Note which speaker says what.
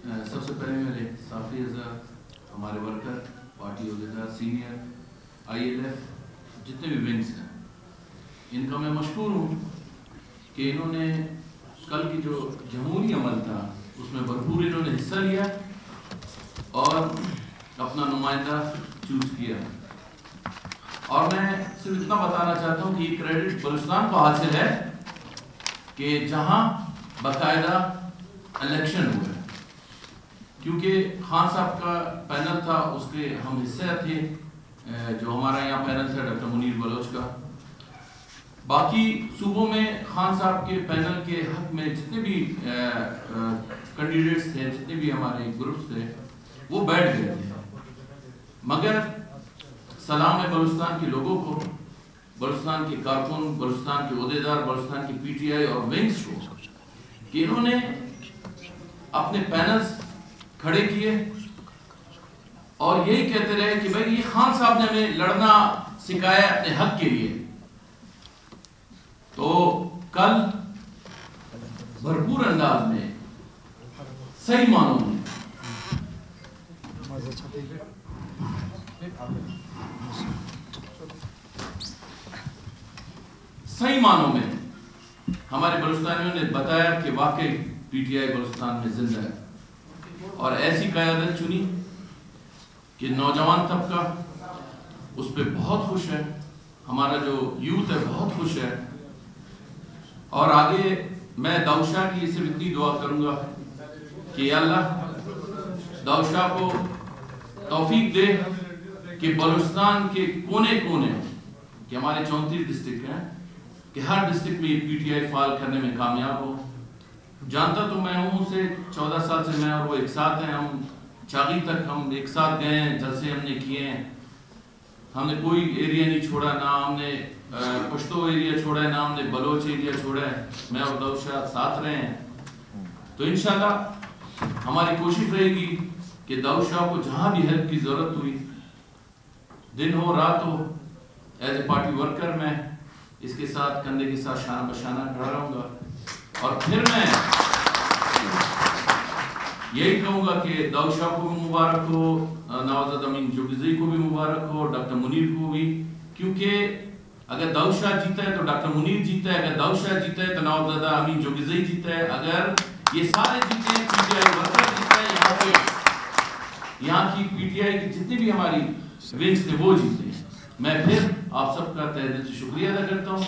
Speaker 1: سب سے پہلے میرے صافی اعزاز ہمارے ورکر، پارٹی عہدیدار، سینئر، ILF جتنے بھی ونگز ہیں، ان کا میں مشکور ہوں کہ انہوں نے کل کی جو جمہوری عمل تھا اس میں بھرپور انہوں نے حصہ لیا اور اپنا نمائندہ چوز کیا. اور میں صرف اتنا بتانا چاہتا ہوں کہ یہ کریڈٹ بلوچستان کو حاصل ہے کہ جہاں باقاعدہ الیکشن ہوئے، کیونکہ خان صاحب کا پینل تھا اس کے ہم حصہ تھے. جو ہمارا یہاں پینل تھا ڈاکٹر منیر بلوچ کا، باقی صوبوں میں خان صاحب کے پینل کے حق میں جتنے بھی کینڈیڈیٹس تھے، جتنے بھی ہمارے گروپس تھے، وہ بیٹھ گئے تھے. مگر سلام ہے بلوچستان کے لوگوں کو، بلوچستان کے کارکن، بلوچستان کے عہدیدار، بلوچستان کی PTI اور ونگز کو، کہ انہوں نے اپنے پینلز کھڑے کیے اور یہی کہتے رہے کہ بھائی یہ خان صاحب نے ہمیں لڑنا سکھایا اپنے حق کے لیے. تو کل بھرپور انداز میں صحیح معنوں میں ہمارے بلوچستانیوں نے بتایا کہ واقعی PTI بلوچستان میں زندہ ہے، اور ایسی قیادت چنی کہ نوجوان طبقہ اس پہ بہت خوش ہے، ہمارا جو یوتھ ہے بہت خوش ہے. اور آگے میں داؤد شاہ کی صرف اتنی دعا کروں گا کہ یا اللہ داؤد شاہ کو توفیق دے کہ بلوچستان کے کونے کونے، کہ ہمارے 34 ڈسٹرکٹ ہیں، کہ ہر ڈسٹرکٹ میں یہ PTI فعال کرنے میں کامیاب ہو. جانتا تو میں ہوں سے 14 سال سے میں اور وہ ایک ساتھ ہیں، ہم چاغی تک ہم ایک ساتھ گئے ہیں، جلسے ہم نے کیے ہیں، ہم نے کوئی ایریا نہیں چھوڑا، نہ ہم نے پشتو ایریا چھوڑا ہے، نہ ہم نے بلوچ ایریا چھوڑا ہے. میں اور داؤد شاہ ساتھ رہے ہیں. تو انشاءاللہ ہماری کوشش رہے گی کہ داؤد شاہ کو جہاں بھی ہیلپ کی ضرورت ہوئی، دن ہو رات ہو، ایز اے پارٹی ورکر میں اس کے ساتھ کندھے کے ساتھ شانہ بشانہ کھڑا رہوں گا. اور پھر میں یہی کہوں گا کہ داؤد شاہ کو بھی مبارک ہو، نوازد امین جوگزئی کو بھی مبارک ہو، ڈاکٹر منیر کو بھی، کیونکہ اگر داؤد شاہ جیتا ہے تو ڈاکٹر منیر جیتا ہے، اگر داؤد شاہ جیتا ہے تو نوازد امین جوگزئی جیتا ہے، اگر یہ سارے جیتے ہیں PTI ورکر جیتا ہے، یہاں کی PTI کی جتنی بھی ہماری ونگز تھے وہ جیتے ہیں. میں پھر آپ سب کا تہہ دل سے شکریہ ادا کرتا ہوں.